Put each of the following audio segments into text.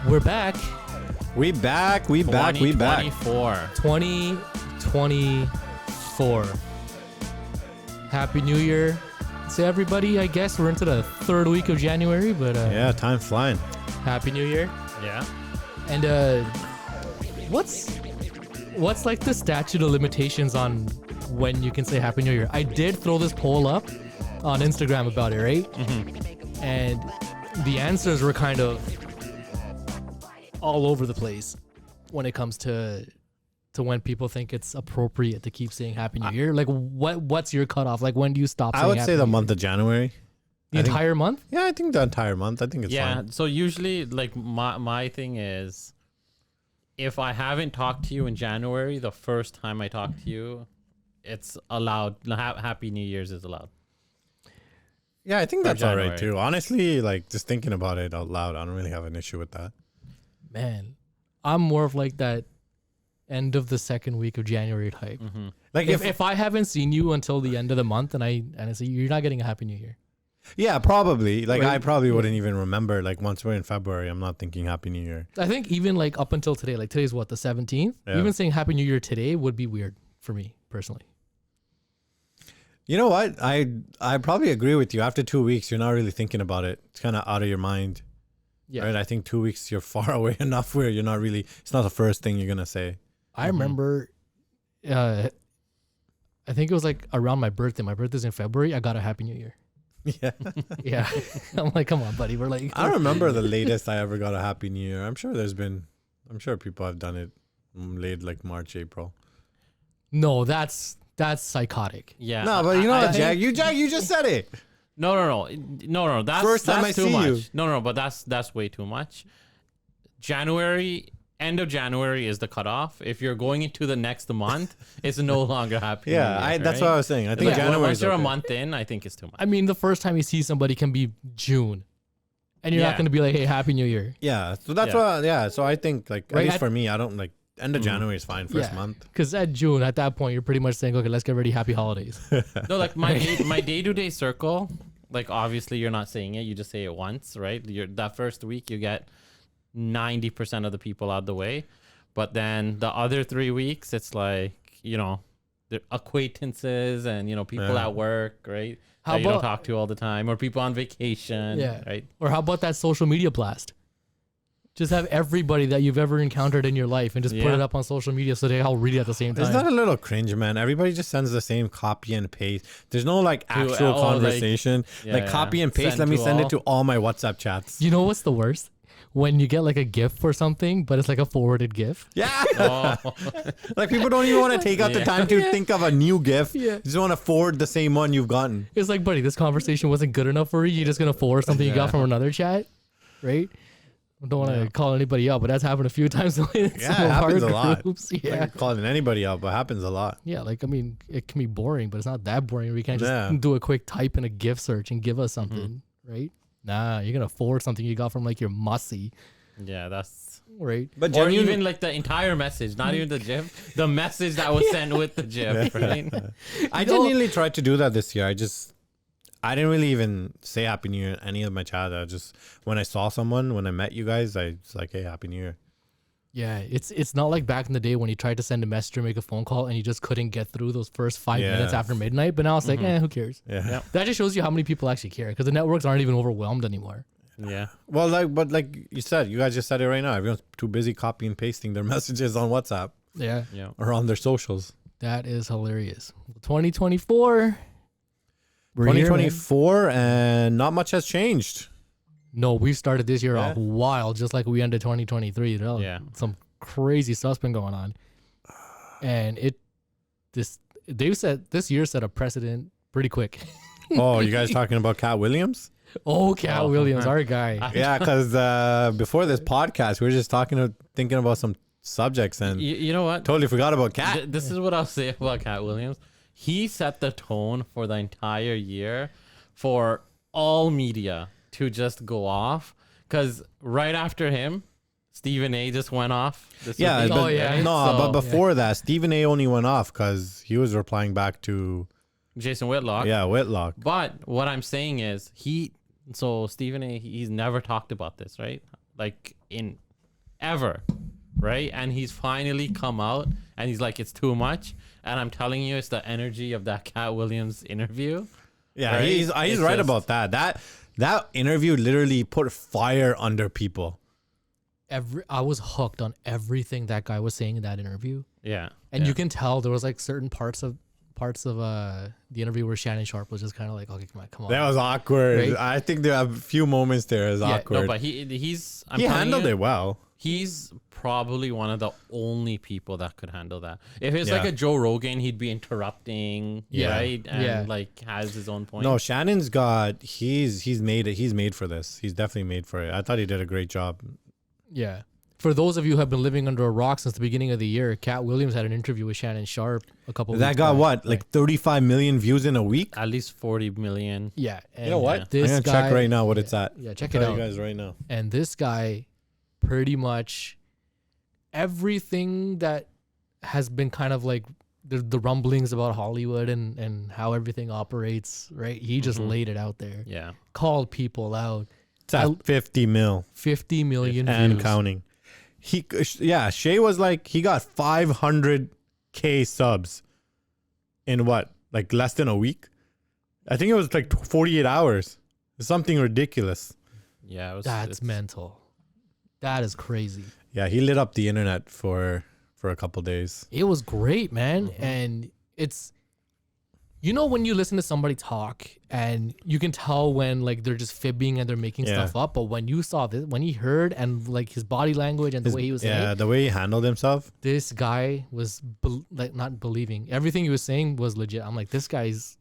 We're back. We back. 2024. Happy New Year to everybody. I guess we're into the third week of January, but yeah, time's flying. Happy New Year. Yeah. And what's like the statute of limitations on when you can say Happy New Year? I did throw this poll up on Instagram about it, right? Mm-hmm. And the answers were kind of all over the place when it comes to when people think it's appropriate to keep saying Happy New Year. Like, what's your cutoff? Like, when do you stop saying I would Happy say the New month Year? of January. The entire month? Yeah, I think the entire month. I think it's fine. So usually, like, my thing is, if I haven't talked to you in January, the first time I talk to you, it's allowed. Happy New Year's is allowed. Yeah, I think that's all January. right too. Honestly, like just thinking about it out loud, I don't really have an issue with that. Man, I'm more of like that end of the second week of January type. Mm-hmm. Like If I haven't seen you until the end of the month and I say you're not getting a Happy New Year. yeah, probably. Like Right. I probably wouldn't even remember. Like once we're in February, I'm not thinking Happy New Year. I think even like up until today, like today's what, the 17th? Yeah. Even saying Happy New Year today would be weird for me personally. You know what? I probably agree with you. After 2 weeks, you're not really thinking about it. It's kind of out of your mind. Yeah. Right? I think 2 weeks, you're far away enough where you're not really, it's not the first thing you're going to say. I remember, I think it was like around my birthday. My birthday's in February. I got a Happy New Year. Yeah. Yeah. I'm like, come on, buddy. We're like, I don't remember the latest I ever got a Happy New Year. I'm sure people have done it late like March, April. no, that's psychotic. Yeah. No, but you know what, think- Jag, you just said it. No. That's First time that's I too see much. you. No, but that's way too much. January, end of January is the cutoff. If you're going into the next month, it's no longer Happy New Yeah, Year, that's right? what I was saying. I think Like, January once is you're a okay. month in, I think it's too much. I mean, the first time you see somebody can be June. And you're not Yeah. going to be like, hey, Happy New Year. Yeah, so that's Yeah. what. So I think like Right, at least at- for me, I don't like end of January is fine. First Yeah. month. Because at June, at that point, you're pretty much saying, okay, let's get ready. Happy holidays. No, like my day-to-day circle, like obviously you're not saying it, you just say it once, right? That first week you get 90% of the people out of the way, but then the other 3 weeks it's like, you know, the acquaintances and, you know, people Yeah. at work, right? How That you don't about- talk to all the time, or people on vacation, Yeah. right? Or how about that social media blast? Just have everybody that you've ever encountered in your life and just put Yeah. it up on social media so they all read it at the same time. Is that a little cringe, man? Everybody just sends the same copy and paste. There's no like actual oh, like- conversation. Like, Yeah, copy and paste. send Let me to send all. it to all my WhatsApp chats. You know what's the worst? When you get like a GIF for something, but it's like a forwarded GIF. Yeah. Oh, Like people don't even want to take out the Yeah. time to think of a new GIF. Yeah. You just want to forward the same one you've gotten. It's like, buddy, this conversation wasn't good enough for you. You're just going to forward something you got Yeah. from another chat, right? I don't want to call anybody out, but that's happened a few times in Yeah, some it of happens our a lot. groups. Like, Yeah. calling anybody out, but it happens a lot. Yeah, like, I mean, it can be boring, but it's not that boring. We can't just Yeah. do a quick type in a GIF search and give us something, right? Nah, you're going to forward something you got from like your Mussy, yeah, that's. right? But Or genuinely- even like the entire message, not even the GIF, the message that was sent with the GIF, right? I You know- genuinely tried to do that this year. I didn't really even say Happy New Year in any of my chats. I just, when I saw someone, when I met you guys, I was like, hey, Happy New Year. Yeah, it's not like back in the day when you tried to send a message or make a phone call and you just couldn't get through those first 5 minutes Yeah. after midnight. But now it's like, who cares? Yeah. Yep. That just shows you how many people actually care because the networks aren't even overwhelmed anymore. Yeah. Well, like you said, you guys just said it right now. Everyone's too busy copying and pasting their messages on WhatsApp Yeah, Yeah. or on their socials. that is hilarious. 2024. We're here, man. 2024, and not much has changed. No, we started this year Yeah. off wild, just like we ended 2023. You know? Yeah. Some crazy stuff's been going on, and this year set a precedent pretty quick. Oh, you guys talking about Katt Williams? Oh, Katt Oh. Williams, our guy. Yeah, because before this podcast, we were just thinking about some subjects and You know what? totally forgot about Katt. This is what I'll say about Katt Williams. He set the tone for the entire year for all media to just go off. Because right after him, Stephen A just went off. This Yeah, week, Oh, yeah. no, So- but before that, Stephen A only went off because he was replying back to Jason Whitlock. Whitlock. But what I'm saying is so Stephen A, he's never talked about this, right? Like in ever, right? And he's finally come out and he's like, it's too much. And I'm telling you, it's the energy of that Katt Williams interview. Yeah, right? he's It's right just- about that. That interview literally put fire under people. I was hooked on everything that guy was saying in that interview. Yeah. And yeah. you can tell there was like certain parts of the interview where Shannon Sharp was just kind of like, okay, come on. That was awkward. Right? I think there are a few moments there is awkward. No, but he's I'm he telling handled you, it well. He's probably one of the only people that could handle that. If it's like Yeah. a Joe Rogan, he'd be interrupting, Yeah. right? And Yeah. like has his own point. No, Shannon's got he's made it. He's made for this. He's definitely made for it. I thought he did a great job. Yeah. For those of you who have been living under a rock since the beginning of the year, Katt Williams had an interview with Shannon Sharp a couple That weeks got back. what, like 35 million views in a week? At least 40 million. Yeah. And You know what? This I'm gonna guy, check right now what it's at. Yeah, check I'll it tell out. you guys right now. And this guy, pretty much everything that has been kind of like the rumblings about Hollywood and how everything operates, right? He just laid it out there. Yeah. Called people out. It's at 50 mil 50 million and views. counting. Shay was like, he got 500K subs in what, like less than a week? I think it was like 48 hours. Something ridiculous. Yeah. That's mental. That is crazy. Yeah, he lit up the internet for a couple days. It was great, man. And it's, you know, when you listen to somebody talk and you can tell when like they're just fibbing and they're making Yeah. stuff up. But when you saw this, when he heard and like his body language and the way he was saying, the way he handled himself. this guy was like not believing. Everything he was saying was legit. I'm like, this guy's,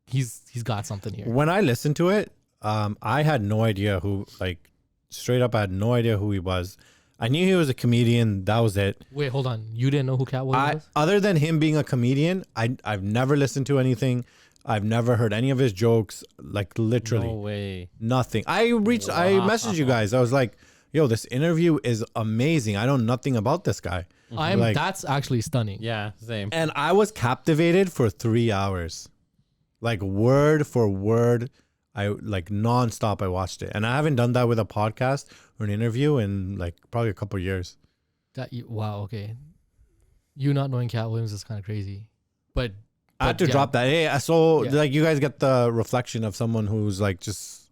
he's got something here. When I listened to it, I had no idea who, like, straight up, I had no idea who he was. I knew he was a comedian. That was it. Wait, hold on. You didn't know who Katt Williams was? Other than him being a comedian, I've never listened to anything. I've never heard any of his jokes. Like literally No way. nothing. I messaged you guys. I was like, "Yo, this interview is amazing. I know nothing about this guy." Like- That's actually stunning. Yeah. Same. And I was captivated for 3 hours, like word for word. I like nonstop. I watched it, and I haven't done that with a podcast or an interview in like probably a couple of years. Wow. Okay. You not knowing Katt Williams is kind of crazy, but I had to yeah. drop that. Hey, so Yeah. like you guys get the reflection of someone who's like just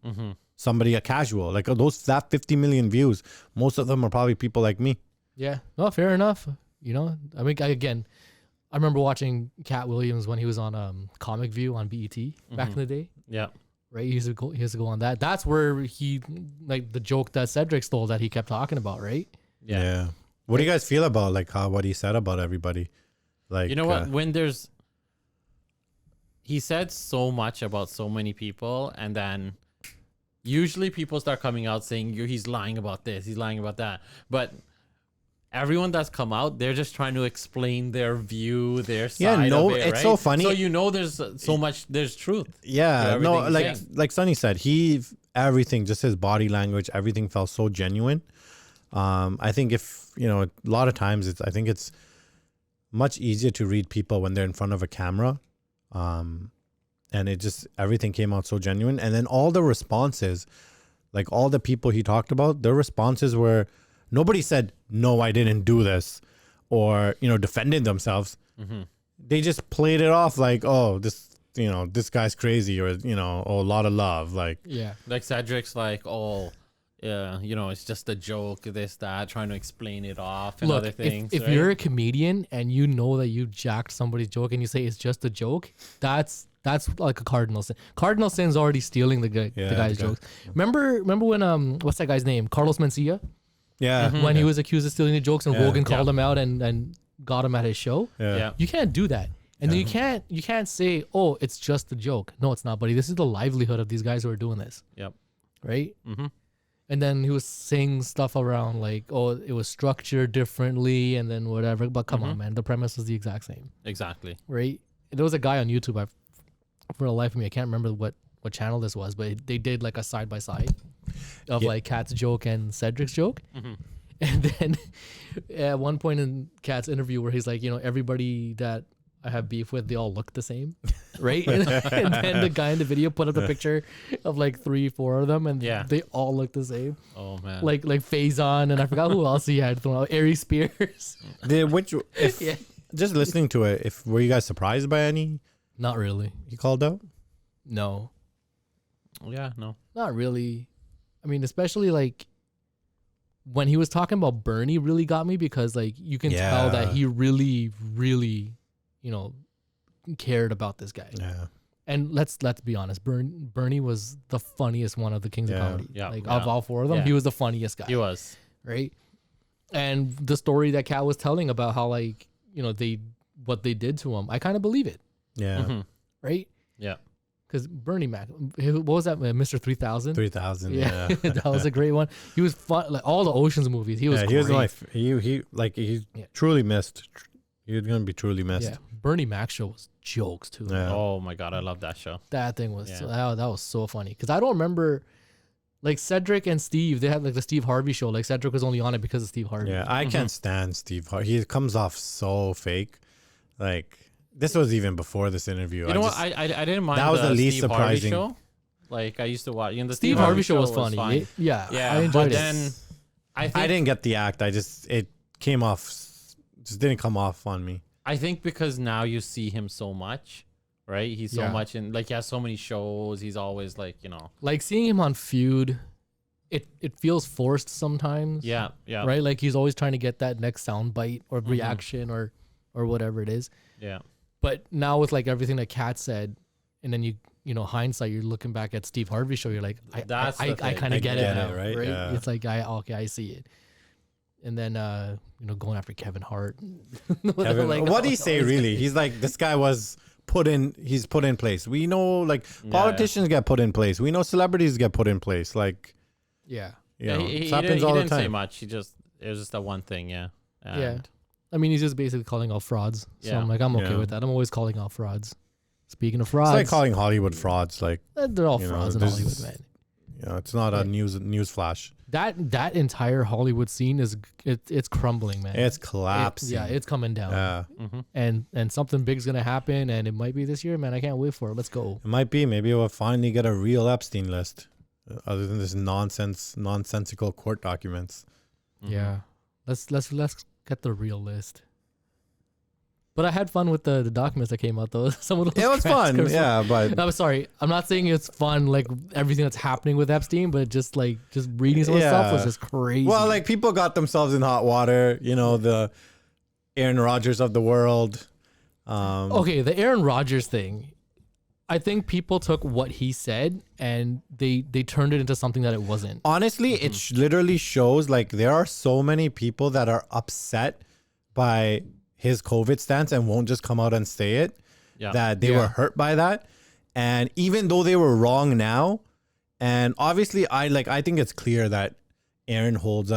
somebody a casual. Like that 50 million views, most of them are probably people like me. Yeah, no, fair enough. You know, I mean, I remember watching Katt Williams when he was on Comic View on BET back in the day. Yeah. Right, he used to go on that. That's where he like the joke that Cedric stole that he kept talking about, right? Yeah. What do you guys feel about like what he said about everybody? Like, You know what? When he said so much about so many people, and then usually people start coming out saying he's lying about this, he's lying about that. But everyone that's come out, they're just trying to explain their view, their side of it, it's right? so funny. So you know there's so much, there's truth. Yeah, to no, everything like he's saying. like Sonny said, everything, just his body language, everything felt so genuine. I think if a lot of times I think it's much easier to read people when they're in front of a camera, and everything came out so genuine. And then all the responses, like all the people he talked about, their responses were, nobody said no, I didn't do this, or defended themselves. They just played it off like, oh, this guy's crazy, or oh, a lot of love, like Like Cedric's like, oh, yeah, it's just a joke, this, that, trying to explain it off and Look, other things. if right? you're a comedian and you know that you jacked somebody's joke and you say it's just a joke, that's like a cardinal sin. Cardinal sin's already stealing the guy's jokes. Remember when what's that guy's name? Carlos Mencia? When he was accused of stealing the jokes and Rogan called him out and got him at his show. Yeah. You can't do that. And then you can't say, oh, it's just a joke. No, it's not, buddy. This is the livelihood of these guys who are doing this. Yep. Right? And then he was saying stuff around like, oh, it was structured differently and then whatever. But come on, man. The premise was the exact same. Exactly. Right? There was a guy on YouTube, for the life of me, I can't remember what channel this was, but they did like a side-by-side of like Katt's joke and Cedric's joke. And then at one point in Katt's interview where he's like, everybody that I have beef with, they all look the same, right? And then the guy in the video put up a picture of like 3-4 of them, and they all look the same. Oh man. Like Faison, and I forgot who else he had thrown out. Ari Spears. Just listening to it, were you guys surprised by any Not really. he called out? No, Yeah, no. not really. I mean, especially like when he was talking about Bernie, really got me because like you can tell that he really, really, cared about this guy. Yeah. And let's be honest, Bernie was the funniest one of the Kings of Comedy. Yeah. Of all 4 of them, he was the funniest guy. He was. Right? And the story that Katt was telling about how like, what they did to him, I kind of believe it. Yeah. Mm-hmm. Right? Yeah. Because Bernie Mac, what was that? Mr. 3000? 3000. Yeah. That was a great one. He was fun. Like all the Ocean's movies. He was he great. was he truly missed. He was going to be truly missed. Yeah. Bernie Mac show was jokes too. Yeah. Oh my god, I love that show. That thing was that was so funny because I don't remember like Cedric and Steve. They had like the Steve Harvey show. Like Cedric was only on it because of Steve Harvey. Yeah, I can't stand Steve Harvey. He comes off so fake. Like this was even before this interview. You know what? I didn't mind. That was the least Steve Harvey surprising. show. Like I used to watch. The Steve Harvey show was funny. fine. Yeah, Yeah, I enjoyed but it. then I didn't get the act. It came off, just didn't come off on me. I think because now you see him so much, right? He's so much in, like, he has so many shows. He's always like, like seeing him on Feud, it feels forced sometimes. Yeah. Right? Like he's always trying to get that next sound bite or reaction or whatever it is. Yeah. But now with like everything that Katt said, and then hindsight, you're looking back at Steve Harvey's show, you're like, I kind of get it now, right? Yeah. It's like I see it. And then going after Kevin Hart. What did he say really? He's like, this guy was he's put in place. We know like politicians get put in place. We know celebrities get put in place. Like he it happens all the didn't say time. much. It was just that one thing, yeah. And I mean, he's just basically calling out frauds. So Yeah. I'm like, I'm okay Yeah. with that. I'm always calling out frauds. Speaking of It's frauds, like calling Hollywood frauds. Like they're all you know, frauds in this Hollywood, is- man. it's not a news flash. That entire Hollywood scene it's crumbling, man. It's collapsing. It's coming down. Yeah. And something big's gonna happen, and it might be this year, man. I can't wait for it. Let's go. It might be. Maybe we'll finally get a real Epstein list, other than this nonsensical court documents. Yeah. Let's get the real list. But I had fun with the documents that came out though. Some of those It was fun. transcripts were- Yeah, but No, I'm sorry. I'm not saying it's fun like everything that's happening with Epstein, but just reading some of the stuff was just crazy. well, like people got themselves in hot water. The Aaron Rodgers of the world. Okay, the Aaron Rodgers thing. I think people took what he said and they turned it into something that it wasn't. Honestly, it literally shows like there are so many people that are upset by his COVID stance and won't just come out and say it. Yeah. That they were hurt by that, and even though they were wrong now, and obviously I think it's clear that Aaron holds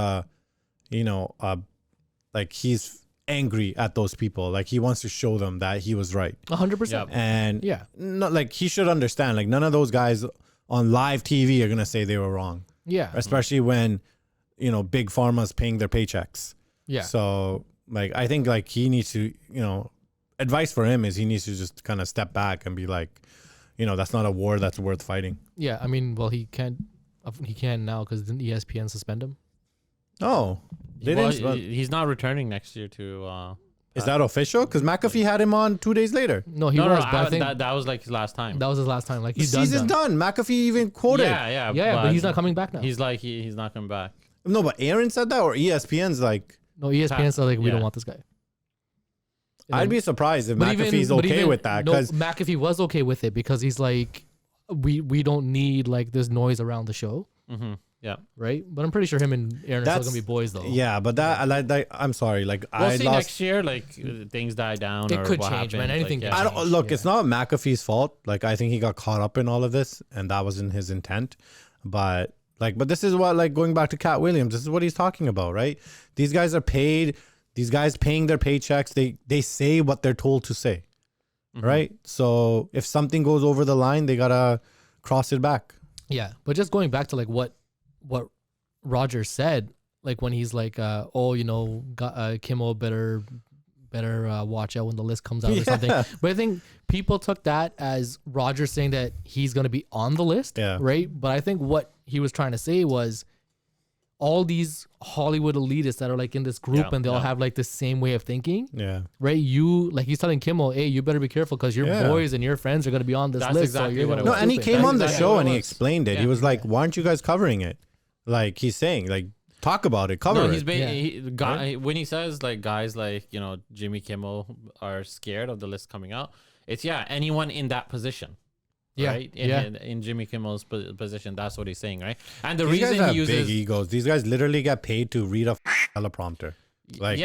like he's angry at those people. Like he wants to show them that he was right. 100%. And Yeah. not like he should understand. Like none of those guys on live TV are gonna say they were wrong, Yeah. especially when big pharma's paying their paychecks. Yeah. So like I think like he needs to advice for him is he needs to just kind of step back and be like, that's not a war that's worth fighting. Yeah. I mean, well, he can now because didn't ESPN suspend him? Oh, they Well, didn't. he's not returning next year to. Is that official? Because McAfee had him on 2 days later. No, he No, was, no, but I think that was like his last time. that was his last time. Like The he's season's done. done. McAfee even quoted. Yeah, Yeah, but he's not coming back now. He's like he's not coming back. No, but Aaron said that, or ESPN's like. No, ESPN said like we don't Yeah. want this guy. And I'd then- be surprised if but McAfee's but okay with that. No, Because McAfee was okay with it because he's like, we don't need like this noise around the show, Mm-hmm. Yeah. right? But I'm pretty sure him and Aaron are still That's- gonna be boys though. yeah, but I'm sorry. Like We'll I see lost. next year. Like things die down. It or could what change, man. happens, Anything like, can I yeah. don't look. Yeah. It's not McAfee's fault. Like I think he got caught up in all of this, and that wasn't his intent. But this is what going back to Katt Williams. This is what he's talking about, right? These guys are paid. These guys paying their paychecks. They say what they're told to say, right? So if something goes over the line, they gotta cross it back. Yeah, but just going back to like what Rodgers said, like when he's like, Kimmel better better watch out when the list comes out or something. But I think people took that as Rodgers saying that he's going to be on the list, right? But I think what he was trying to say was all these Hollywood elitists that are like in this group and they all have like the same way of thinking. Yeah. Right. You like he's telling Kimmel, hey, you better be careful because your boys and your friends are going to be on this list. Exactly so you're what no, and he came on the show and he explained it. Yeah. He was like, why aren't you guys covering it? Like he's saying, like, talk about it, cover it. When he says like guys like, you know, Jimmy Kimmel are scared of the list coming out, it's anyone in that position. Right? In Jimmy Kimmel's position, that's what he's saying, right? And the These reason guys he have uses big egos. These guys literally get paid to read a teleprompter. Like,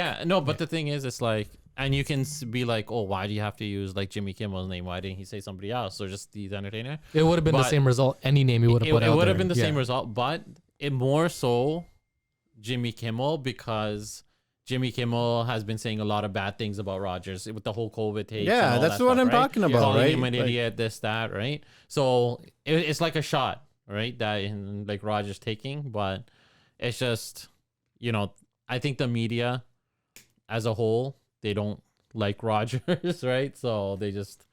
but the thing is, it's like, and you can be like, oh, why do you have to use like Jimmy Kimmel's name? Why didn't he say somebody else or just the entertainer? It would have been the same result. Any name he would have put out. It would have been the same result, but it more so Jimmy Kimmel because Jimmy Kimmel has been saying a lot of bad things about Rodgers with the whole COVID take. Yeah, that's what I'm talking about, calling right? him an idiot, this, that, right? So it's like a shot, right? That in like Rodgers taking, but it's just, you know, I think the media as a whole, they don't like Rodgers, right? So they just...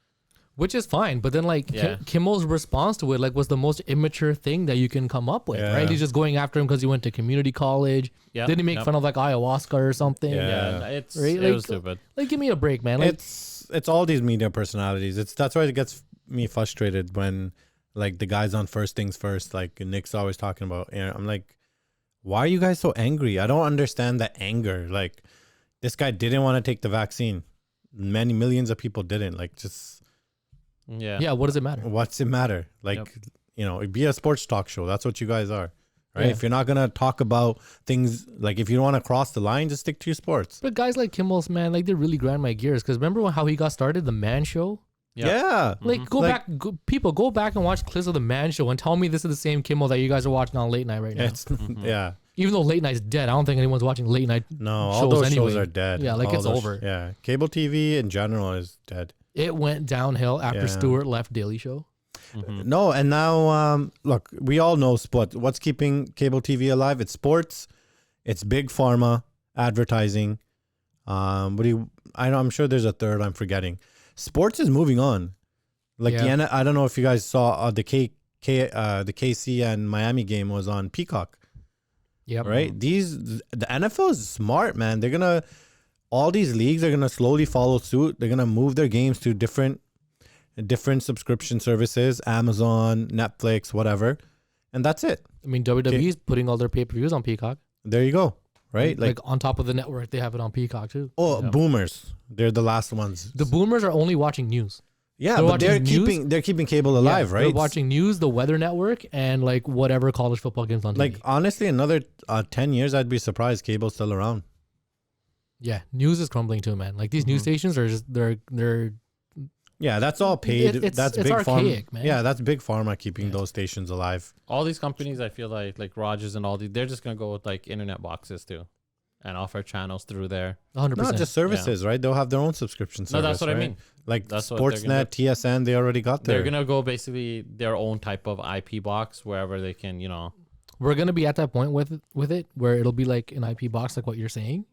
Which is fine, but then like Kimmel's response to it like was the most immature thing that you can come up with, right? He's just going after him because he went to community college. Didn't he make fun of like ayahuasca or something? It was stupid. Like, give me a break, man. Like, it's all these media personalities. That's why it gets me frustrated when like the guys on First Things First, like Nick's always talking about. I'm like, why are you guys so angry? I don't understand the anger. Like, this guy didn't want to take the vaccine. Many millions of people didn't. Like, just. Yeah. What does it matter? What's it matter? Like, you know, be a sports talk show. That's what you guys are, right? If you're not going to talk about things, like if you don't want to cross the line, just stick to your sports. But guys like Kimmel's, man, like they really grind my gears. Because remember how he got started, the Man Show? Like, go back and watch clips of the Man Show and tell me this is the same Kimmel that you guys are watching on late night right now. Even though late night's dead, I don't think anyone's watching late night. No, all those shows are dead. Yeah, like it's over. Yeah, cable TV in general is dead. It went downhill after Stewart left Daily Show. No, and now look, we all know what's keeping cable TV alive. It's sports, it's big pharma, advertising. I'm sure there's a third I'm forgetting. Sports is moving on. Like I don't know if you guys saw the KC and Miami game was on Peacock. Yep. Right? The NFL is smart, man. All these leagues are gonna slowly follow suit. They're gonna move their games to different subscription services, Amazon, Netflix, whatever, and that's it. I mean, WWE is putting all their pay-per-views on Peacock. There you go. Right, like on top of the network, they have it on Peacock too. Oh, boomers! They're the last ones. The boomers are only watching news. Yeah, but they're keeping cable alive, right? They're watching news, the Weather Network, and like whatever college football games on TV. Like honestly, another 10 years, I'd be surprised cable's still around. Yeah, news is crumbling too, man. Like these news stations are just they're. Yeah, that's all paid. That's big archaic, man. Yeah, that's big pharma keeping those stations alive. All these companies, I feel like Rodgers and all these, they're just gonna go with like internet boxes too, and offer channels through there. 100%. Not just services, right? They'll have their own subscription service. No, that's what I mean. Like that's Sportsnet, TSN, they already got there. They're gonna go basically their own type of IP box wherever they can, you know. We're gonna be at that point with it where it'll be like an IP box, like what you're saying,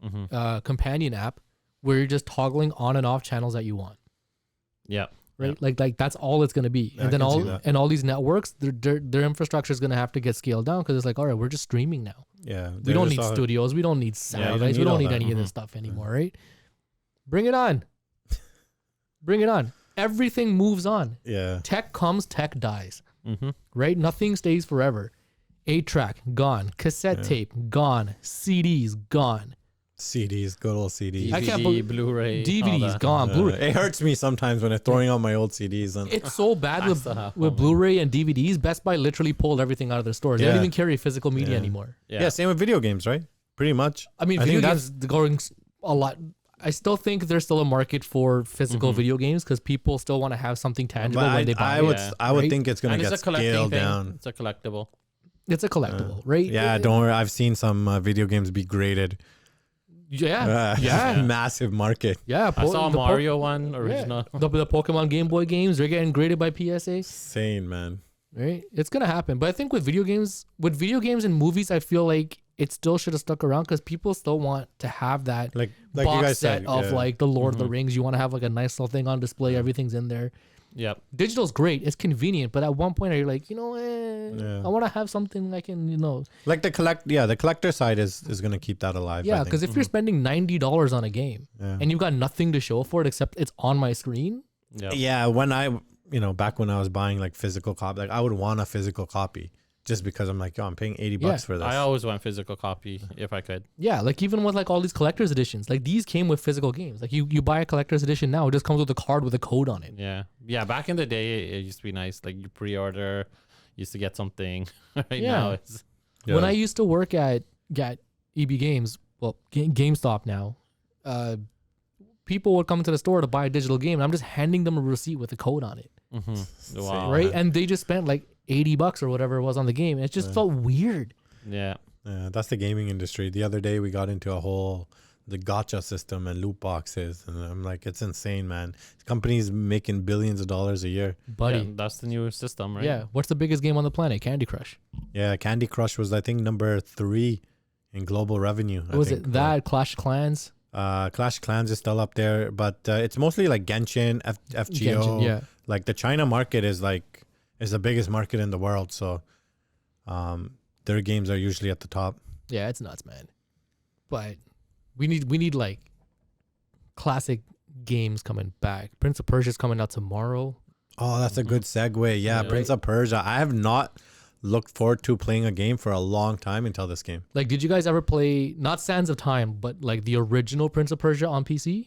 companion app, where you're just toggling on and off channels that you want. Yeah. Right. Yeah. Like that's all it's gonna be, and then all these networks, their infrastructure is gonna have to get scaled down because it's like, all right, we're just streaming now. Yeah. We don't need studios. We don't need sound. We don't need any of this stuff anymore. Right. Bring it on. Bring it on. Everything moves on. Yeah. Tech comes, tech dies. Right. Nothing stays forever. 8-track gone. Cassette tape gone. CDs gone. CDs, good old CDs. DVD, I can't believe Blu-ray. DVDs gone. Blu-ray. It hurts me sometimes when they're throwing out my old CDs. And it's so bad with Blu-ray and DVDs. Best Buy literally pulled everything out of their stores. They don't even carry physical media anymore. Yeah, same with video games, right? Pretty much. I mean, video games going a lot. I still think there's still a market for physical video games because people still want to have something tangible when they buy it. I would think it's going to get scaled down. It's a collectible. It's a collectible, right? Yeah, don't worry. I've seen some video games be graded. Yeah. Massive market. Yeah. I saw a Mario one original. The Pokemon Game Boy games, they're getting graded by PSA. Insane, man. Right? It's going to happen. But I think with video games and movies, I feel like it still should have stuck around because people still want to have that like box you guys set said, of yeah. like the Lord of the Rings. You want to have like a nice little thing on display. Everything's in there. Yep. Digital's great. It's convenient, but at one point, are you like, Yeah. I want to have something I can, Like the collector side is gonna keep that alive. yeah. Because if you're spending $90 on a game and you've got nothing to show for it except it's on my screen, Yep. yeah, when I back when I was buying like physical copy, like I would want a physical copy just because I'm like, yo, I'm paying $80 for this. I always want physical copy if I could. yeah, like even with like all these collector's editions, like these came with physical games. Like you buy a collector's edition now, it just comes with a card with a code on it. Yeah. Yeah. Back in the day, it used to be nice. Like you pre-order, used to get something. Right Yeah. now, it's Yeah. When I used to work at EB Games, well, GameStop now, people would come to the store to buy a digital game, and I'm just handing them a receipt with a code on it, wow. right? And they just spent like $80 or whatever it was on the game, and it just felt weird. Yeah. Yeah, that's the gaming industry. The other day we got into the gacha system and loot boxes, and I'm like, it's insane, man. Companies making billions of dollars a year. Buddy. Yeah, that's the new system, right? Yeah. What's the biggest game on the planet? Candy Crush. Yeah, Candy Crush was I think number 3 in global revenue. What was it? That Clash of Clans? Clash of Clans is still up there, but it's mostly like Genshin, FGO. Genshin, yeah. Like the China market is the biggest market in the world, so their games are usually at the top. Yeah, it's nuts, man. But we need like classic games coming back. Prince of Persia's coming out tomorrow. Oh, that's a good segue. Yeah, Yeah. Prince of Persia. I have not looked forward to playing a game for a long time until this game. Like, did you guys ever play not Sands of Time, but like the original Prince of Persia on PC?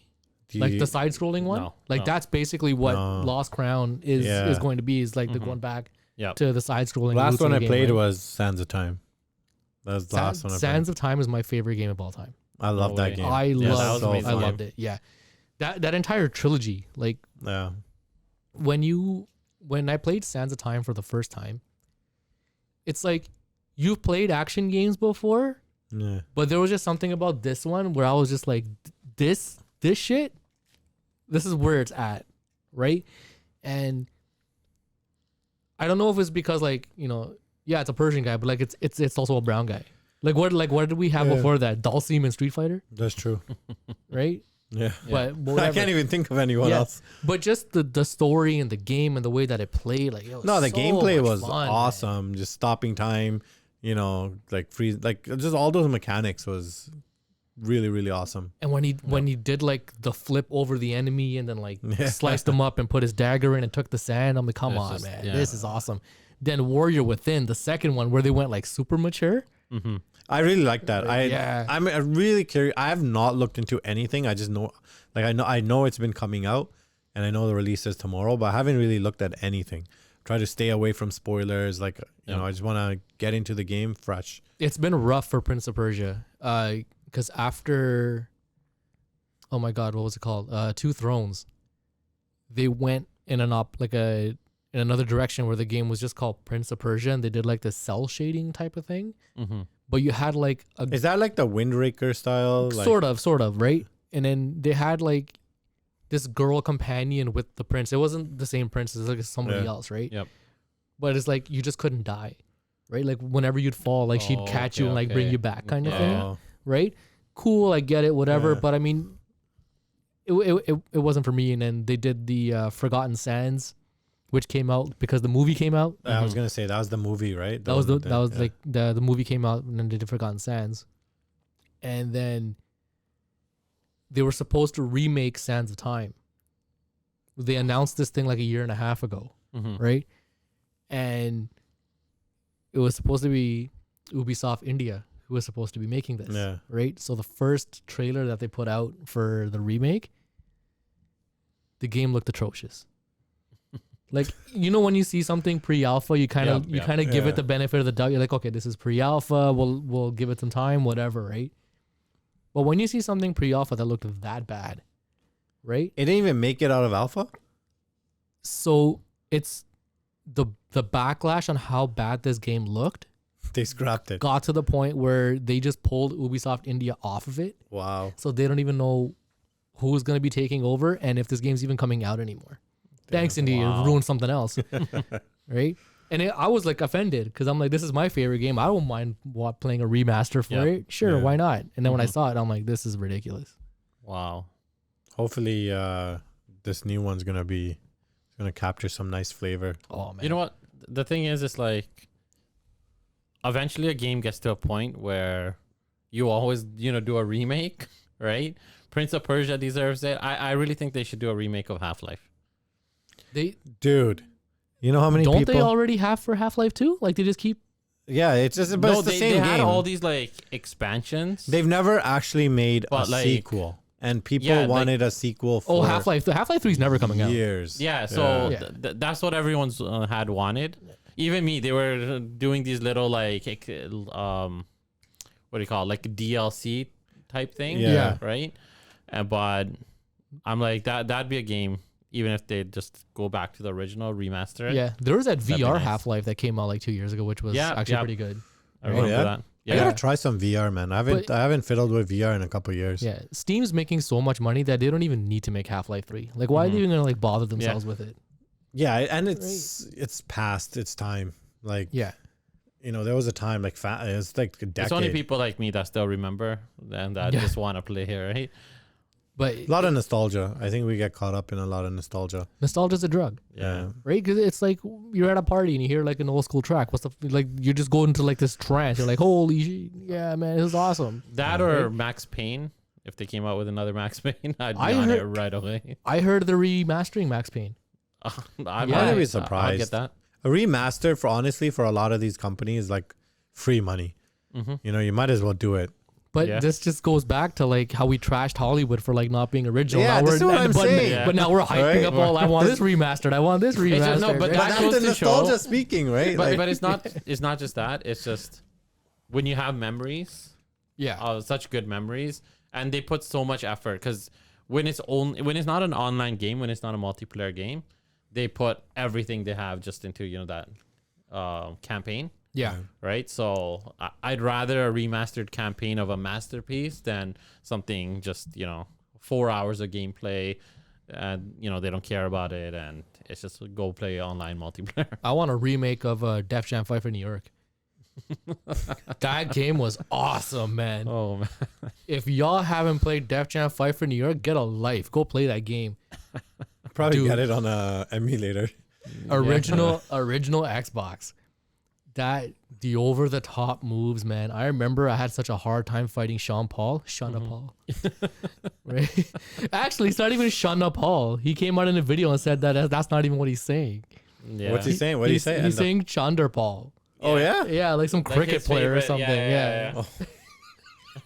Like the side-scrolling one? No, Like no. that's basically what No. Lost Crown is going to be. Is like the going back Yep. to the side-scrolling. last roots of one the I game, played right? was Sands of Time. That was the last one I played. Sands of Time is my favorite game of all time. I love No that way. game. I that was loved amazing I game. loved it. Yeah. That entire trilogy, like Yeah. when I played Sands of Time for the first time, it's like you've played action games before, Yeah. but there was just something about this one where I was just like, this shit, this is where it's at, right? And I don't know if it's because like, yeah, it's a Persian guy, but like it's also a brown guy. Like what did we have Yeah. before that? Dalsim and Street Fighter, That's true. right? Yeah. But I whatever. can't even think of anyone Yeah. else. But just the story and the game and the way that it played, like it was No, the so gameplay much was fun, man. awesome. Just stopping time, like freeze, like just all those mechanics was really, really awesome. And when he did like the flip over the enemy and then like Yeah. sliced him up and put his dagger in and took the sand, I'm like, come It's on, just- man, yeah. this is awesome. Then Warrior Within, the second one where they went like super mature. I really like that. Yeah. I'm really curious. I have not looked into anything. I just know, like I know it's been coming out, and I know the release is tomorrow, but I haven't really looked at anything. Try to stay away from spoilers. Like I just want to get into the game fresh. It's been rough for Prince of Persia, because after, oh my God, what was it called? Two Thrones. They went in in another direction where the game was just called Prince of Persia, and they did like the cell shading type of thing. But you had like a Is that like the Windbreaker style? Like, sort of, right? And then they had like this girl companion with the prince. It wasn't the same prince, it was like somebody Yeah. else, right? Yep. But it's like you just couldn't die, right? Like whenever you'd fall, like she'd Oh, catch okay, you and like bring okay. you back, kind of Yeah. thing, Oh, right? Cool, I get it, whatever. Yeah. But I mean, it wasn't for me. And then they did the Forgotten Sands, which came out because the movie came out. I was gonna say that was the movie, right? That was yeah. like the movie came out and then they did Forgotten Sands, and then they were supposed to remake Sands of Time. They announced this thing like a year and a half ago, right? And it was supposed to be Ubisoft India who was supposed to be making this, Yeah. right? So the first trailer that they put out for the remake, the game looked atrocious. Like, when you see something pre-alpha, you kind of Yeah, give yeah. it the benefit of the doubt. You're like, okay, this is pre-alpha. We'll give it some time, whatever, right? But when you see something pre-alpha that looked that bad, right? It didn't even make it out of alpha. So it's the backlash on how bad this game looked They scrapped it. got to the point where they just pulled Ubisoft India off of it. Wow. So they don't even know who's going to be taking over and if this game's even coming out anymore. Thanks, India. Wow. You ruined something else. Right? And I was like offended because I'm like, this is my favorite game. I don't mind playing a remaster for it. Sure, why not? And then when I saw it, I'm like, this is ridiculous. Wow. Hopefully, this new one's gonna capture some nice flavor. Oh man. You know what? The thing is, it's like eventually a game gets to a point where you always, do a remake, right? Prince of Persia deserves it. I really think they should do a remake of Half-Life. Dude, you know how many don't people? they already have for Half-Life 2? Like they just keep. Yeah, it's just but No, it's the they same had game. all these like expansions. They've never actually made But, a like, sequel, and people yeah, like- wanted a sequel for Half-Life. The Half-Life 3 is never coming out. years. Yeah, so Yeah. that's what everyone's had wanted. Even me, they were doing these little like what do you call it? Like DLC type thing, Yeah. right? But I'm like that'd be a game, even if they just go back to the original, remaster it. Yeah, there was that That'd be VR nice. Half-Life that came out like 2 years ago, which was actually pretty good. I remember yeah? that. I Yeah, gotta try some VR, man. I haven't fiddled with VR in a couple years. Yeah, Steam's making so much money that they don't even need to make Half-Life 3. Like, why are they even gonna like bother themselves with it? Yeah, and it's past its time. Like, Yeah, there was a time like it's like a decade. it's only people like me that still remember and that just want to play here, right? but A lot of nostalgia. I think we get caught up in a lot of nostalgia. nostalgia's a drug, Yeah. right? Because it's like you're at a party and you hear like an old school track. Like you just go into like this trance. You're like, holy shit, yeah, man, this is awesome. That or Max Payne. If they came out with another Max Payne, I'd be on it right away. I heard they're remastering Max Payne. I Yeah. I'd be I'll surprised. get that. A remaster for a lot of these companies like free money. You might as well do it. But Yeah. this just goes back to like how we trashed Hollywood for like not being original. Yeah, now this is what I'm saying. But now we're hyping Right? up all. I want this remastered. I want this remastered. just- no, but right? that That's goes the to nostalgia show- speaking, right? But it's not just that. It's just when you have memories, yeah, such good memories, and they put so much effort because when it's not an online game, when it's not a multiplayer game, they put everything they have just into that campaign. yeah. Right, so I'd rather a remastered campaign of a masterpiece than something just 4 hours of gameplay, and they don't care about it, and it's just go play online multiplayer. I want a remake of Def Jam Fight for New York. That game was awesome, man. Oh man, If y'all haven't played Def Jam Fight for New York, get a life. Go play that game. Probably Dude. get it on a emulator. Original Xbox. That the over the top moves, man. I remember I had such a hard time fighting Sean Paul. Right? Actually, it's not even Sean Paul. He came out in a video and said that that's not even what he's saying. yeah. What's he saying? What did he say? He's saying Chandra Paul. Oh yeah. Yeah, like some cricket his player or favorite- something. Yeah.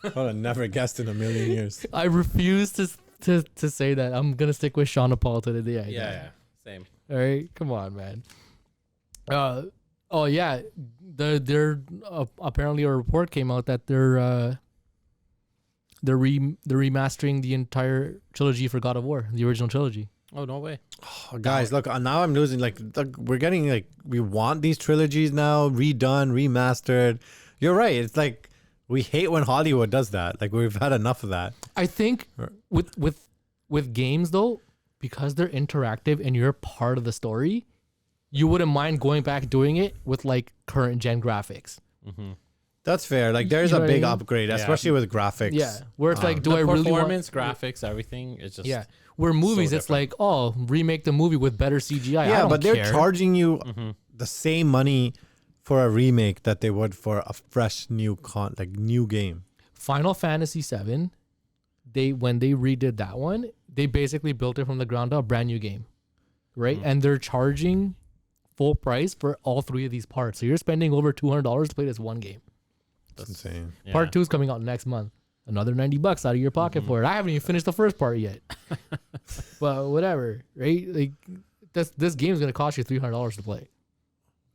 I would have never guessed in a million years. I refuse to say that. I'm gonna stick with Sean Paul to the day I die. Yeah, same. All right, come on, man. Oh yeah, they're apparently a report came out that they're remastering the entire trilogy for God of War, the original trilogy. Oh no way. Oh, guys, look, now I'm losing. Like, we're getting like we want these trilogies now redone, remastered. You're right. It's like we hate when Hollywood does that. Like we've had enough of that. I think with games though, because they're interactive and you're part of the story, you wouldn't mind going back doing it with like current gen graphics. That's fair. Like there's You a know what I big mean? upgrade, Yeah. especially with graphics. Yeah, where it's like, do The I really want? performance, graphics, everything is just Yeah, where movies, it's different. like, oh, remake the movie with better CGI. I Yeah, don't but they're care. charging you the same money for a remake that they would for a fresh new new game. Final Fantasy VII, when they redid that one, they basically built it from the ground up, brand new game, right? And they're charging full price for all three of these parts. So you're spending over $200 to play this one game. That's insane. yeah. Part 2 is coming out next month. Another $90 out of your pocket for it. I haven't even finished the first part yet. But whatever, right? Like this game is gonna cost you $300 to play.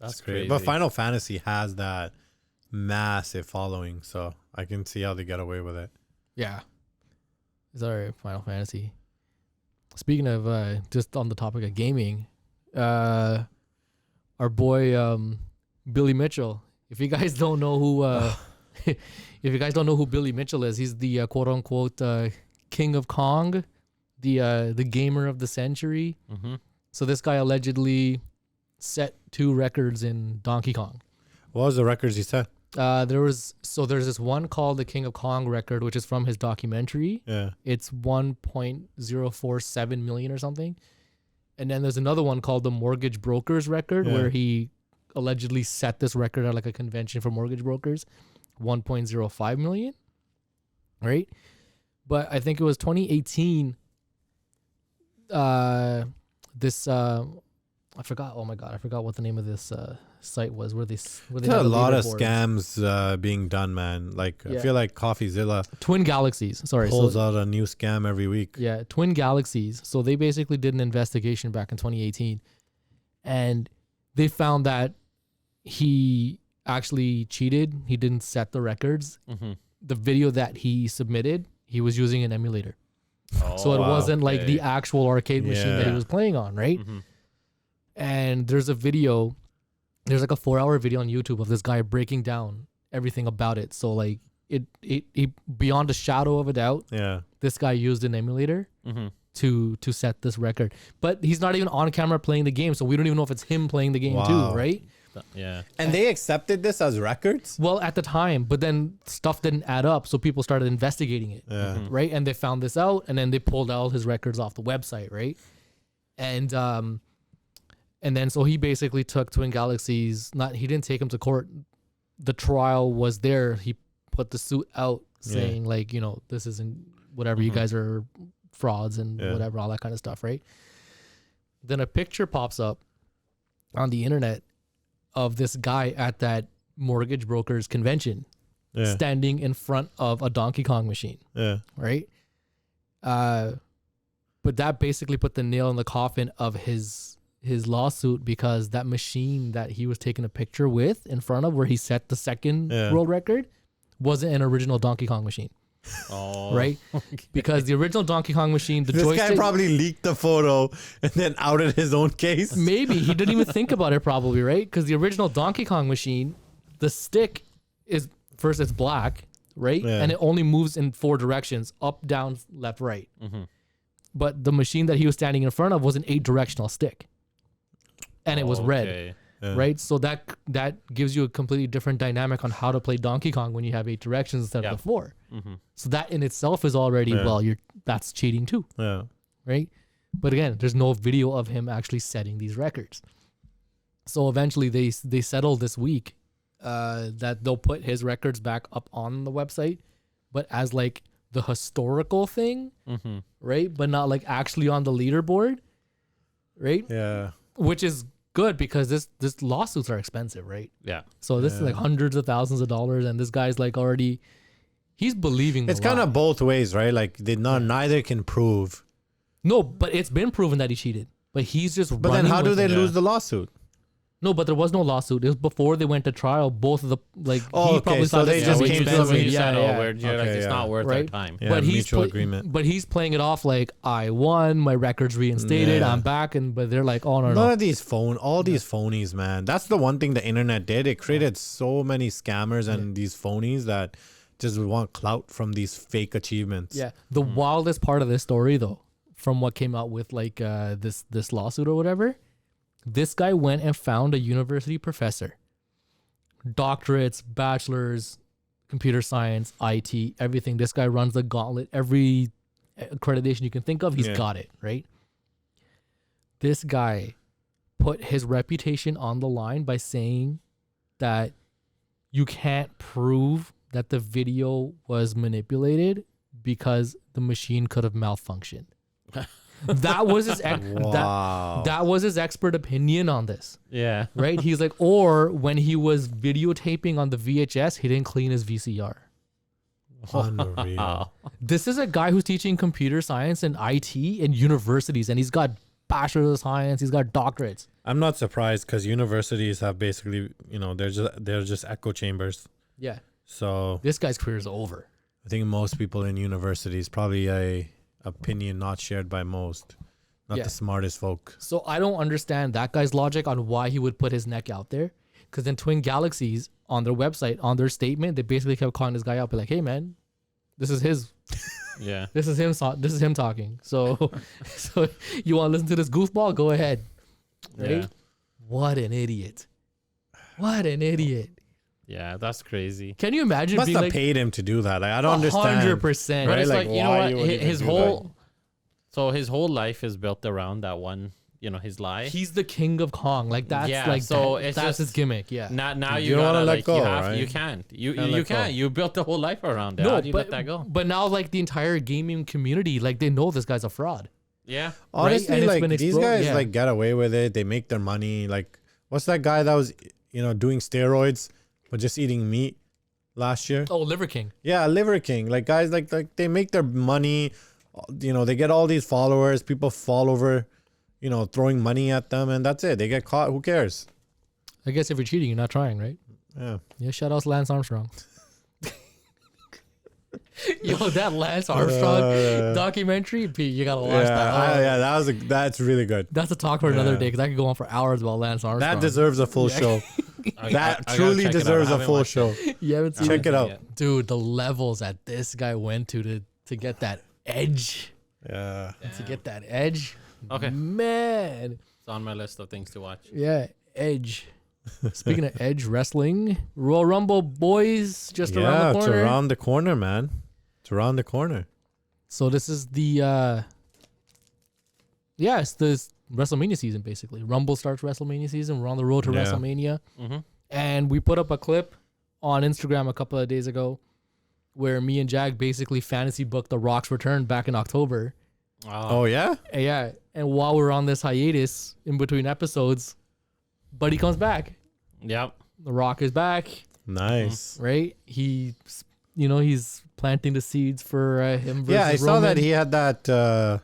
That's Great. crazy. But Final Fantasy has that massive following, so I can see how they get away with it. Yeah. It's alright, Final Fantasy. Speaking of just on the topic of gaming, our boy Billy Mitchell. If you guys don't know who if you guys don't know who Billy Mitchell is, he's the quote unquote King of Kong, the gamer of the century. So this guy allegedly set 2 records in Donkey Kong. What was the records he set? There's this one called the King of Kong record, which is from his documentary. Yeah. It's 1.047 million or something. And then there's another one called the Mortgage Brokers record, where he allegedly set this record at like a convention for mortgage brokers, 1.05 million. Right? But I think it was 2018. I forgot. Oh my god, I forgot what the name of this site was. Where they There's had a lot of leaderboards. scams being done, man. Like I feel like CoffeeZilla Twin Galaxies. Sorry, pulls out a new scam every week. Yeah, Twin Galaxies. So they basically did an investigation back in 2018, and they found that he actually cheated. He didn't set the records. Mm-hmm. The video that he submitted, he was using an emulator. Oh, So it wasn't like the actual arcade machine that he Yeah. was playing on, right? Mm-hmm. And there's a video, there's like a 4-hour video on YouTube of this guy breaking down everything about it. So like it beyond a shadow of a doubt, Yeah. this guy used an emulator Mm-hmm. to set this record. But he's not even on camera playing the game, so we don't even know if it's him playing the game Wow. too, right? Yeah. And they accepted this as records? Well, at the time, but then stuff didn't add up, so people started investigating it. Yeah. Right? And they found this out, and then they pulled all his records off the website, right? And then so he basically took Twin Galaxies. He didn't take him to court. The trial was there. He put the suit out saying like, you know, this isn't whatever. You guys are frauds and whatever, all that kind of stuff, right? Then a picture pops up on the internet of this guy at that mortgage brokers convention standing in front of a Donkey Kong machine. Yeah. Right? But that basically put the nail in the coffin of his lawsuit, because that machine that he was taking a picture with in front of where he set the second world record wasn't an original Donkey Kong machine. Oh. Right? Because the original Donkey Kong machine, the This joystick, guy probably leaked the photo and then outed his own case. maybe he didn't even think about it, probably, right? Because the original Donkey Kong machine, the stick is first, it's black, right? Yeah. And it only moves in 4 directions: up, down, left, right. Mm-hmm. But the machine that he was standing in front of was an 8-directional stick, and it was red, Okay. Yeah. right? So that gives you a completely different dynamic on how to play Donkey Kong when you have 8 directions instead of the 4. Mm-hmm. So that in itself is already that's cheating too, Yeah. right? But again, there's no video of him actually setting these records. So eventually they settled this week that they'll put his records back up on the website, but as like the historical thing, Mm-hmm. right? But not like actually on the leaderboard, right? Yeah. Which is good, because this lawsuits are expensive, right? Yeah. So this is like hundreds of thousands of dollars, and this guy's like already, he's believing. It's kind of both ways, right? Like neither can prove. no, but it's been proven that he cheated. But he's just. But then how do they it. lose the lawsuit? No, but there was no lawsuit. It was before they went to trial. Both of the he okay, probably so thought they this just was came to expensive. the where you're like, Okay, it's yeah. not worth our Right? time. Yeah, but he's mutual agreement. But he's playing it off like, I won, my record's reinstated, Yeah. I'm back, but they're like, oh no. None of these these phonies, man. That's the one thing the internet did. It created so many scammers and these phonies that just want clout from these fake achievements. Yeah. The wildest part of this story, though, from what came out with like this lawsuit or whatever, this guy went and found a university professor, doctorates, bachelor's, computer science, IT, everything. This guy runs the gauntlet. Every accreditation you can think of, he's got it, right? This guy put his reputation on the line by saying that you can't prove that the video was manipulated because the machine could have malfunctioned. That was his Wow. that was his expert opinion on this, Yeah. right? He's like, or when he was videotaping on the VHS, he didn't clean his VCR. Unreal. This is a guy who's teaching computer science and IT in universities, and he's got bachelor's of science, he's got doctorates. I'm not surprised because universities have basically, they're just echo chambers. Yeah, So this guy's career is over. I think most people in universities, probably a opinion not shared by most, not Yeah. the smartest folk. So I don't understand that guy's logic on why he would put his neck out there. Because in Twin Galaxies, on their website, on their statement, they basically kept calling this guy out, be like, "Hey man, this is his, Yeah. this is him, this is him talking. So, so you want to listen to this goofball? Go ahead." Right? Yeah. What an idiot. What an idiot. Yeah, that's crazy. Can you imagine Must being have like paid him to do that. Like, I don't understand. 100%. But Right? it's Like, like, you know why what? you would even His do whole, so his whole life is built around that one, his lie. He's the king of Kong. Like that's Yeah, like so that, it's that's just- his gimmick. Yeah. Now You you don't wanna gotta let like go, you have right? you can't you Can't let can't go. you built the whole life around it. How do you let that go? But now like the entire gaming community, like they know this guy's a fraud. Yeah, Honestly, And it's like been these exploded, guys yeah. like get away with it. They make their money. Like, what's that guy that was doing steroids but just eating meat last year? Oh, Liver King. Yeah, Liver King. Like guys like they make their money. They get all these followers. People fall over, throwing money at them, and that's it. They get caught. Who cares? I guess if you're cheating, you're not trying, right? Yeah. Yeah, shout out to Lance Armstrong. Yo, that Lance Armstrong documentary, Pete, you gotta watch that. Oh, That's really good. that's a talk for another Yeah. day because I could go on for hours about Lance Armstrong. That deserves a full show. I That gotta truly check it out. deserves I a haven't full watched show. You haven't seen Check it out. yet. dude. The levels that this guy went to get that edge, Yeah. to get that edge. Okay. Man, It's on my list of things to watch. yeah, edge. Speaking of edge wrestling, Royal Rumble boys just around the It's corner. around the corner, man. It's around the corner. So this is the it's the WrestleMania season basically. Rumble starts WrestleMania season. We're on the road to Yeah. WrestleMania. Mm-hmm. And we put up a clip on Instagram a couple of days ago where me and Jack basically fantasy booked The Rock's return back in October. Oh yeah? And yeah, and while we're on this hiatus in between episodes, Buddy comes back. Yep. The Rock is back, Nice. right? He's planting the seeds for him versus Yeah, I saw that Roman. he had that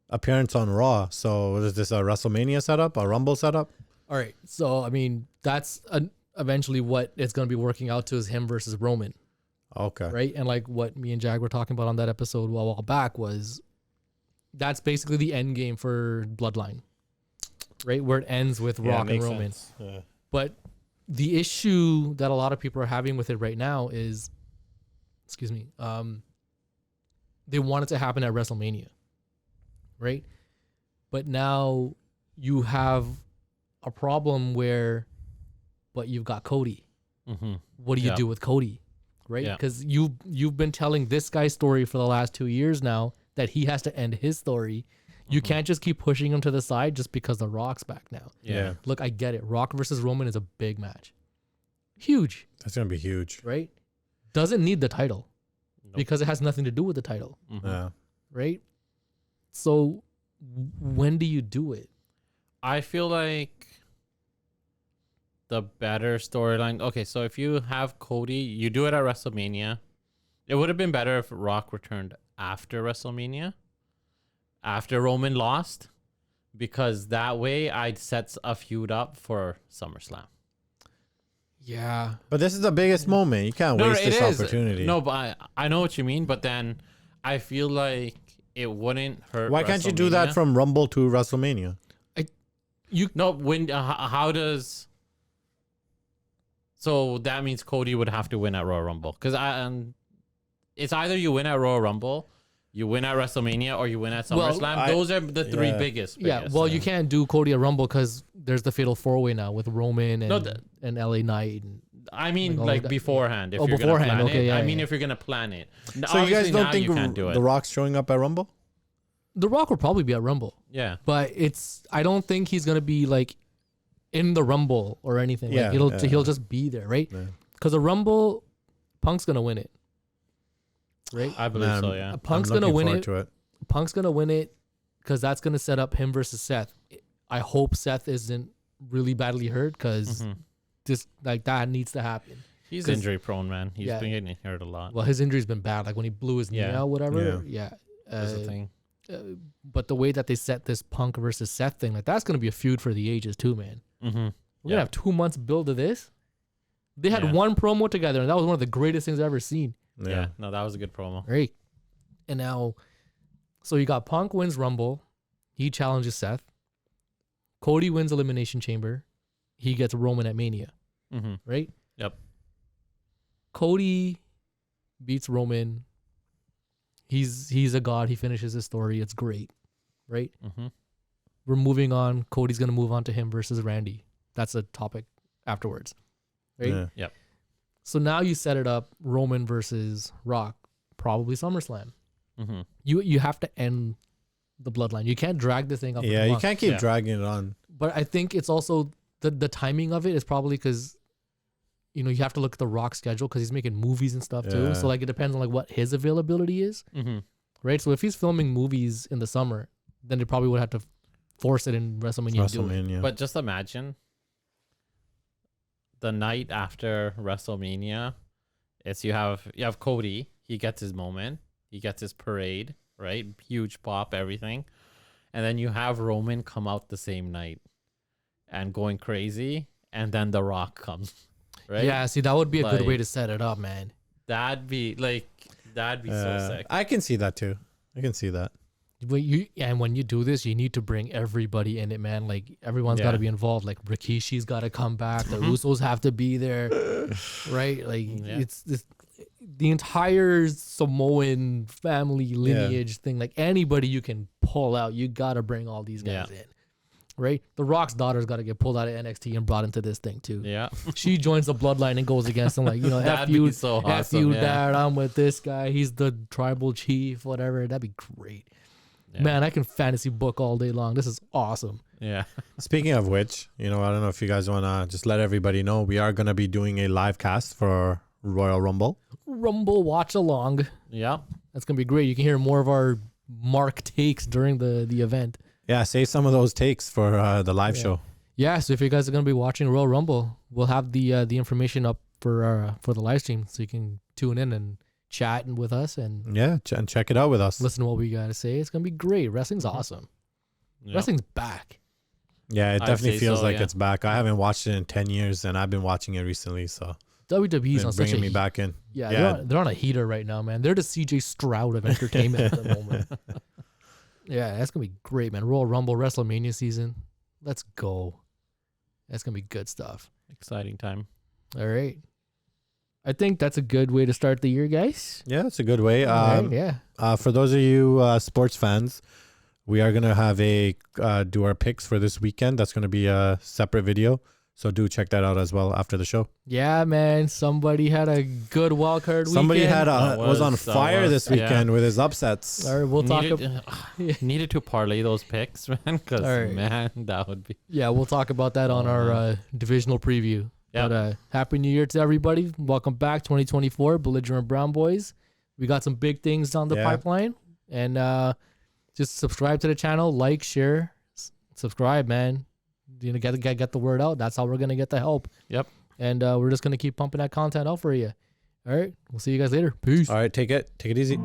appearance on Raw. So is this a WrestleMania setup, a Rumble setup? All right. So, I mean, that's eventually what it's going to be working out to is him versus Roman, Okay. right? And like what me and Jag were talking about on that episode a while back was that's basically the end game for Bloodline, right? Where it ends with Yeah, Rock and makes Roman. sense. Yeah. But the issue that a lot of people are having with it right now is, they want it to happen at WrestleMania, right? But now you have a problem where, but you've got Cody. Mm-hmm. What do you Yeah. do with Cody, right? Yeah. Because you've been telling this guy's story for the last 2 years now that he has to end his story. You can't just keep pushing him to the side just because The Rock's back now. Yeah. Look, I get it. Rock versus Roman is a big match. Huge, That's gonna be huge. right? Doesn't need the title Nope. because it has nothing to do with the title, Mhm. Yeah. right? So when do you do it? I feel like the better storyline. Okay, so if you have Cody, you do it at WrestleMania. It would have been better if Rock returned after WrestleMania, after Roman lost, because that way I'd set a feud up for SummerSlam. Yeah. But this is the biggest moment. You can't waste it this is. opportunity. No, but I know what you mean. But then I feel like it wouldn't hurt. Why can't you do that WrestleMania. from Rumble to WrestleMania? No, when how does? So that means Cody would have to win at Royal Rumble because it's either you win at Royal Rumble, you win at WrestleMania, or you win at Well, SummerSlam. Those are the three biggest. Yeah. Well, you can't do Cody at Rumble because there's the Fatal 4-Way now with Roman and, No, and LA Knight. And I mean, Like all like that. beforehand. If Oh, you're beforehand, gonna plan okay, it. yeah, I mean, yeah. if you're gonna plan it. So you guys Obviously don't now think you can't do it. The Rock's showing up at Rumble? The Rock will probably be at Rumble, Yeah. but I don't think he's going to be like in the Rumble or anything. Yeah, Like yeah. he'll just be there, right? Yeah. Because the Rumble, Punk's going to win it, right? I believe Man, so. Yeah. Punk's I'm going to looking win forward it. to it. Punk's going to win it because that's going to set up him versus Seth. I hope Seth isn't really badly hurt because Mhm. just like that needs to happen. He's 'Cause- injury prone, man. He's Yeah. been getting hurt a lot. Well, his injury's been bad. Like when he blew his knee Yeah. out, whatever. Yeah. That's the thing. But the way that they set this Punk versus Seth thing, like that's going to be a feud for the ages too, man. Mm-hmm. We're going to have 2 months build to this. They had Yeah. one promo together, and that was one of the greatest things I've ever seen. Yeah. No, that was a good promo. Right. And now, so you got Punk wins Rumble. He challenges Seth. Cody wins Elimination Chamber. He gets Roman at Mania. Mm-hmm. Right? Yep. Cody beats Roman. He's a god. He finishes his story. It's great. Right? Mm-hmm. We're moving on. Cody's going to move on to him versus Randy. that's a topic afterwards. Right? Yeah. Yep. So now you set it up, Roman versus Rock, probably SummerSlam. Mm-hmm. You have to end the bloodline. You can't drag this thing up. Yeah, you can't keep Yeah. dragging it on. But I think it's also the timing of it is probably because, you know, you have to look at the Rock schedule because he's making movies and stuff too. Yeah. So like it depends on like what his availability is, Mm-hmm. right? So if he's filming movies in the summer, then they probably would have to force it in WrestleMania. To do it. WrestleMania. But just imagine the night after WrestleMania, it's you have Cody. He gets his moment. He gets his parade, right? Huge pop, everything. And then you have Roman come out the same night and going crazy. And then The Rock comes, right? Yeah, see, that would be a good way Like- to set it up, man. That'd be so sick. I can see that too. I can see that. But when you do this, you need to bring everybody in it, man. Like everyone's got to Yeah. be involved. Like Rikishi's got to come back. The Usos have to be there, right? Like Yeah. it's the entire Samoan family lineage thing. Like anybody you can pull out, you got to bring all these guys in, right? The Rock's daughter's got to get pulled out of NXT and brought into this thing too. Yeah. She joins the bloodline and goes against them, like, you know, F That'd you, be so F awesome. you, Yeah. dad. I'm with this guy. He's the tribal chief, whatever. That'd be great. Yeah. Man, I can fantasy book all day long. This is awesome. Yeah. Speaking of which, you know, I don't know if you guys want to just let everybody know we are going to be doing a live cast for Royal Rumble. Rumble watch along. Yeah. That's gonna be great. You can hear more of our Mark takes during the event. Yeah, save some of those takes for the live Yeah. show. Yeah, so if you guys are gonna be watching Royal Rumble, we'll have the information up for the live stream, so you can tune in and chat with us and Yeah, and check it out with us. listen to what we gotta say. It's gonna be great. Wrestling's awesome. Yeah. Wrestling's back. Yeah, it I'd definitely say feels so, like yeah. it's back. I haven't watched it in 10 years, and I've been watching it recently, so WWE's been on such a bringing me back in. yeah, Yeah. they're on a heater right now, man. They're the CJ Stroud of entertainment at the moment. Yeah, that's gonna be great, man. Royal Rumble, WrestleMania season. Let's go. That's gonna be good stuff. Exciting time. All right. I think that's a good way to start the year, guys. Yeah, it's a good way. All right, yeah. For those of you sports fans, we are going to have do our picks for this weekend. That's going to be a separate video. So do check that out as well after the show. Yeah, man. Somebody had a good wild card weekend. Somebody That was on was- that fire was- this yeah. weekend with his upsets. All right, we'll talk. Needed to parlay those picks, man, because All right. man, that would be. Yeah, we'll talk about that on Oh, our man. divisional preview. Yeah. But Happy New Year to everybody. Welcome back, 2024, Belligerent Brown Boys. We got some big things on the Yeah. pipeline. And just subscribe to the channel, like, share, subscribe, man. You know, get the word out. That's how we're going to get the help. Yep. And we're just going to keep pumping that content out for you. All right. We'll see you guys later. Peace. All right, take it easy.